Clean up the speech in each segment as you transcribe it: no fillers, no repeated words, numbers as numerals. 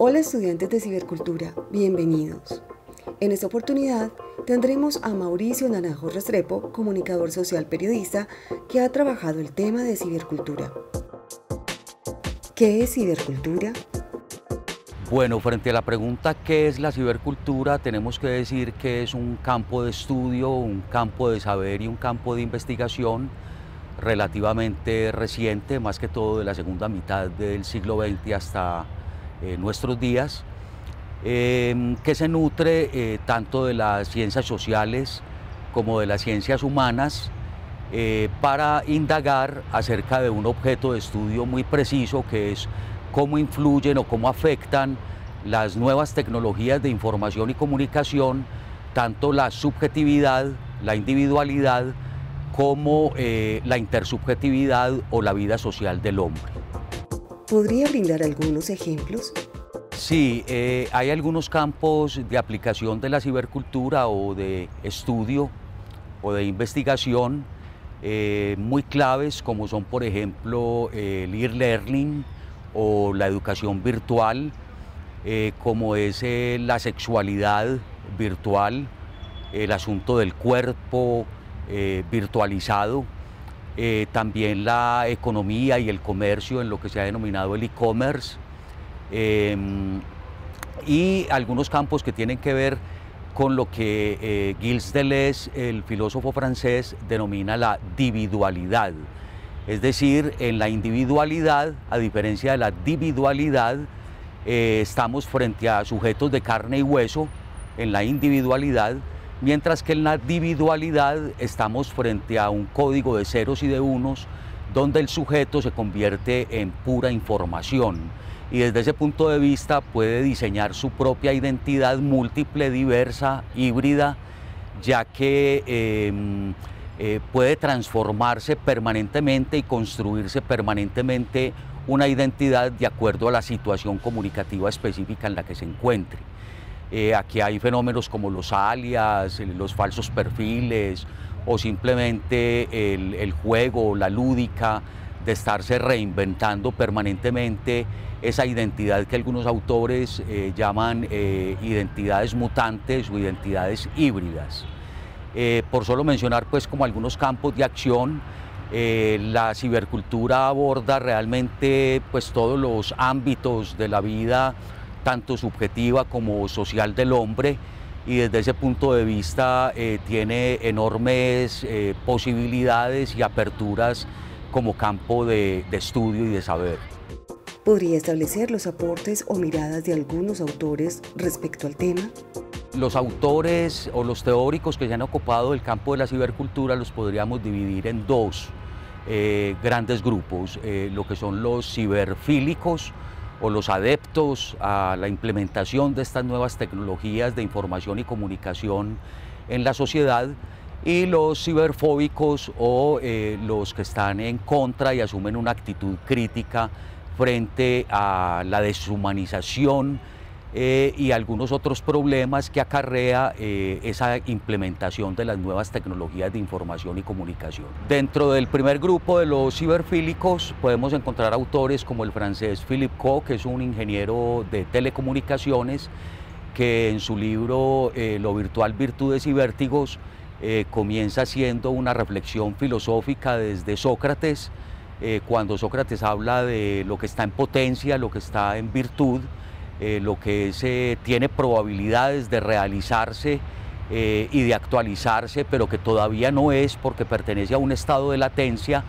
Hola estudiantes de Cibercultura, bienvenidos. En esta oportunidad tendremos a Mauricio Naranjo Restrepo, comunicador social periodista, que ha trabajado el tema de cibercultura. ¿Qué es cibercultura? Bueno, frente a la pregunta ¿qué es la cibercultura? Tenemos que decir que es un campo de estudio, un campo de saber y un campo de investigación relativamente reciente, más que todo de la segunda mitad del siglo XX hasta nuestros días, que se nutre tanto de las ciencias sociales como de las ciencias humanas para indagar acerca de un objeto de estudio muy preciso, que es cómo influyen o cómo afectan las nuevas tecnologías de información y comunicación, tanto la subjetividad, la individualidad, como la intersubjetividad o la vida social del hombre. ¿Podría brindar algunos ejemplos? Sí, hay algunos campos de aplicación de la cibercultura o de estudio o de investigación muy claves, como son, por ejemplo, el e-learning o la educación virtual, como es la sexualidad virtual, el asunto del cuerpo virtualizado, también la economía y el comercio en lo que se ha denominado el e-commerce, y algunos campos que tienen que ver con lo que Gilles Deleuze, el filósofo francés, denomina la dividualidad. Es decir, en la individualidad, a diferencia de la dividualidad, estamos frente a sujetos de carne y hueso en la individualidad, mientras que en la dividualidad estamos frente a un código de ceros y de unos, donde el sujeto se convierte en pura información y desde ese punto de vista puede diseñar su propia identidad múltiple, diversa, híbrida, ya que puede transformarse permanentemente y construirse permanentemente una identidad de acuerdo a la situación comunicativa específica en la que se encuentre. Aquí hay fenómenos como los alias, los falsos perfiles o simplemente el juego, la lúdica, de estarse reinventando permanentemente esa identidad que algunos autores llaman identidades mutantes o identidades híbridas. Por solo mencionar pues como algunos campos de acción, la cibercultura aborda realmente pues todos los ámbitos de la vida, tanto subjetiva como social del hombre, y desde ese punto de vista tiene enormes posibilidades y aperturas como campo de estudio y de saber. ¿Podría establecer los aportes o miradas de algunos autores respecto al tema? Los autores o los teóricos que se han ocupado del campo de la cibercultura los podríamos dividir en dos grandes grupos, lo que son los ciberfílicos o los adeptos a la implementación de estas nuevas tecnologías de información y comunicación en la sociedad, y los ciberfóbicos o los que están en contra y asumen una actitud crítica frente a la deshumanización y algunos otros problemas que acarrea esa implementación de las nuevas tecnologías de información y comunicación. Dentro del primer grupo de los ciberfílicos podemos encontrar autores como el francés Philippe Caux, que es un ingeniero de telecomunicaciones, que en su libro Lo virtual, virtudes y vértigos comienza haciendo una reflexión filosófica desde Sócrates, cuando Sócrates habla de lo que está en potencia, lo que está en virtud, lo que tiene probabilidades de realizarse y de actualizarse, pero que todavía no es porque pertenece a un estado de latencia,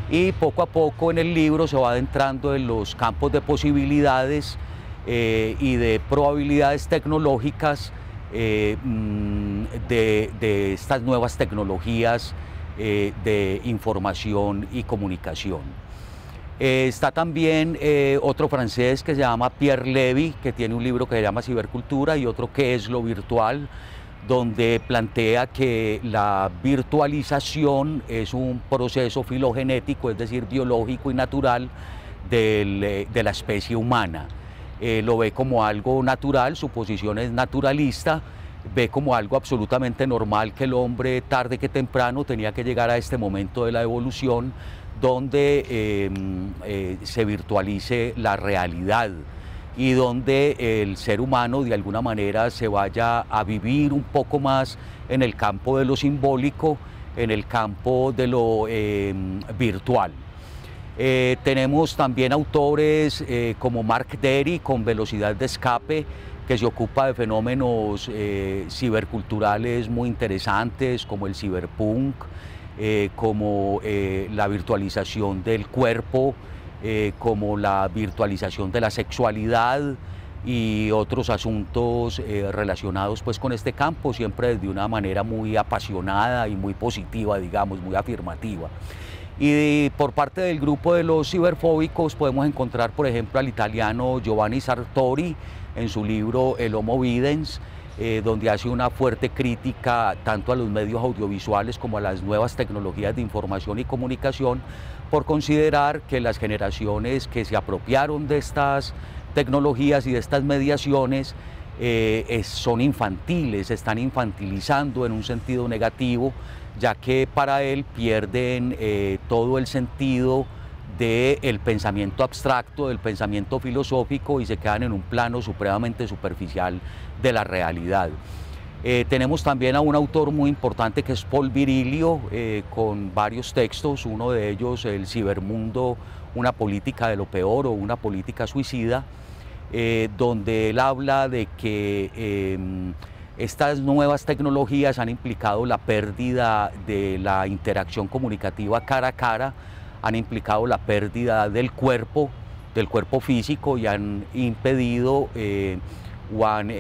y poco a poco en el libro se va adentrando en los campos de posibilidades y de probabilidades tecnológicas de estas nuevas tecnologías de información y comunicación. Está también otro francés que se llama Pierre Levy, que tiene un libro que se llama Cibercultura, y otro que es Lo virtual, donde plantea que la virtualización es un proceso filogenético, es decir, biológico y natural de la especie humana. Lo ve como algo natural, su posición es naturalista, ve como algo absolutamente normal que el hombre tarde que temprano tenía que llegar a este momento de la evolución donde se virtualice la realidad y donde el ser humano de alguna manera se vaya a vivir un poco más en el campo de lo simbólico, en el campo de lo virtual. Tenemos también autores como Mark Dery con Velocidad de Escape, que se ocupa de fenómenos ciberculturales muy interesantes como el ciberpunk, como la virtualización del cuerpo, como la virtualización de la sexualidad y otros asuntos relacionados pues con este campo, siempre de una manera muy apasionada y muy positiva, digamos, muy afirmativa. Y por parte del grupo de los ciberfóbicos podemos encontrar, por ejemplo, al italiano Giovanni Sartori en su libro El Homo Videns, donde hace una fuerte crítica tanto a los medios audiovisuales como a las nuevas tecnologías de información y comunicación, por considerar que las generaciones que se apropiaron de estas tecnologías y de estas mediaciones son infantiles, se están infantilizando en un sentido negativo, ya que para él pierden todo el sentido del pensamiento abstracto, del pensamiento filosófico, y se quedan en un plano supremamente superficial de la realidad. Tenemos también a un autor muy importante que es Paul Virilio, con varios textos, uno de ellos El cibermundo, una política de lo peor o una política suicida, donde él habla de que estas nuevas tecnologías han implicado la pérdida de la interacción comunicativa cara a cara, han implicado la pérdida del cuerpo físico, y han impedido o han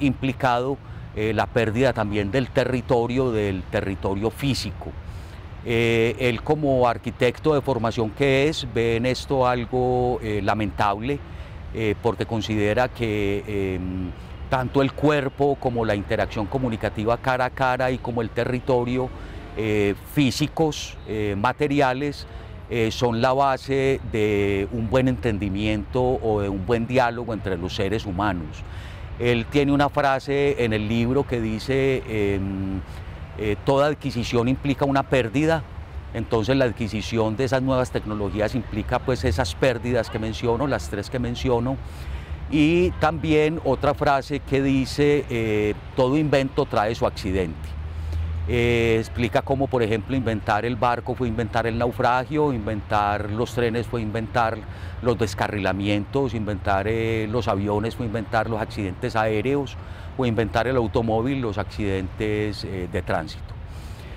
implicado la pérdida también del territorio físico. Él, como arquitecto de formación que es, ve en esto algo lamentable, porque considera que tanto el cuerpo como la interacción comunicativa cara a cara y como el territorio físicos, materiales, son la base de un buen entendimiento o de un buen diálogo entre los seres humanos. Él tiene una frase en el libro que dice toda adquisición implica una pérdida. Entonces la adquisición de esas nuevas tecnologías implica pues esas pérdidas que menciono, las tres que menciono. Y también otra frase que dice todo invento trae su accidente. Explica cómo, por ejemplo, inventar el barco fue inventar el naufragio, inventar los trenes fue inventar los descarrilamientos, inventar los aviones fue inventar los accidentes aéreos, o inventar el automóvil, los accidentes de tránsito.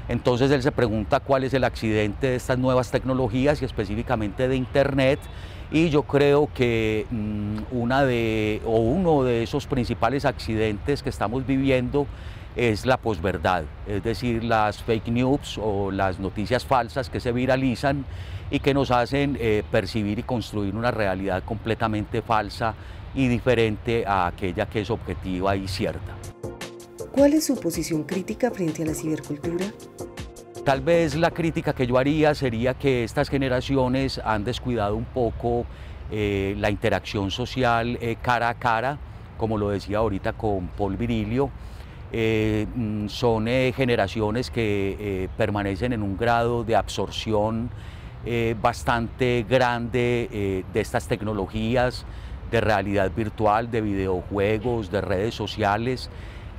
Entonces él se pregunta cuál es el accidente de estas nuevas tecnologías y específicamente de Internet, y yo creo que uno de esos principales accidentes que estamos viviendo es la posverdad, es decir, las fake news o las noticias falsas que se viralizan y que nos hacen percibir y construir una realidad completamente falsa y diferente a aquella que es objetiva y cierta. ¿Cuál es su posición crítica frente a la cibercultura? Tal vez la crítica que yo haría sería que estas generaciones han descuidado un poco la interacción social cara a cara, como lo decía ahorita con Paul Virilio. Son generaciones que permanecen en un grado de absorción bastante grande de estas tecnologías, de realidad virtual, de videojuegos, de redes sociales,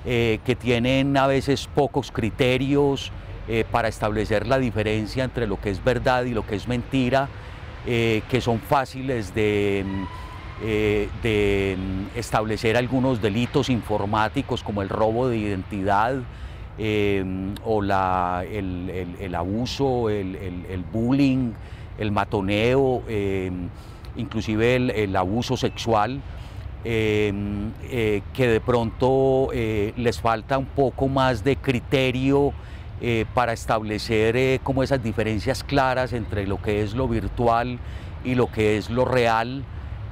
que tienen a veces pocos criterios para establecer la diferencia entre lo que es verdad y lo que es mentira, que son fáciles de establecer algunos delitos informáticos como el robo de identidad o el abuso, el bullying, el matoneo, inclusive el abuso sexual, que de pronto les falta un poco más de criterio para establecer como esas diferencias claras entre lo que es lo virtual y lo que es lo real,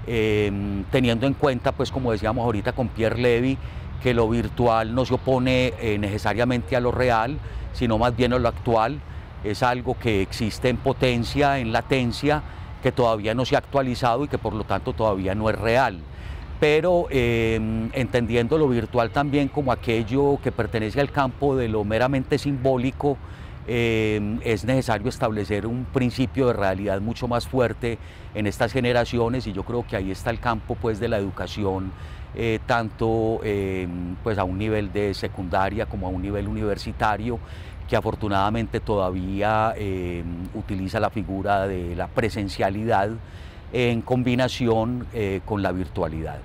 teniendo en cuenta, pues como decíamos ahorita con Pierre Levy, que lo virtual no se opone necesariamente a lo real, sino más bien a lo actual. Es algo que existe en potencia, en latencia, que todavía no se ha actualizado y que por lo tanto todavía no es real. Pero entendiendo lo virtual también como aquello que pertenece al campo de lo meramente simbólico, es necesario establecer un principio de realidad mucho más fuerte en estas generaciones, y yo creo que ahí está el campo pues de la educación, tanto pues a un nivel de secundaria como a un nivel universitario, que afortunadamente todavía utiliza la figura de la presencialidad en combinación con la virtualidad.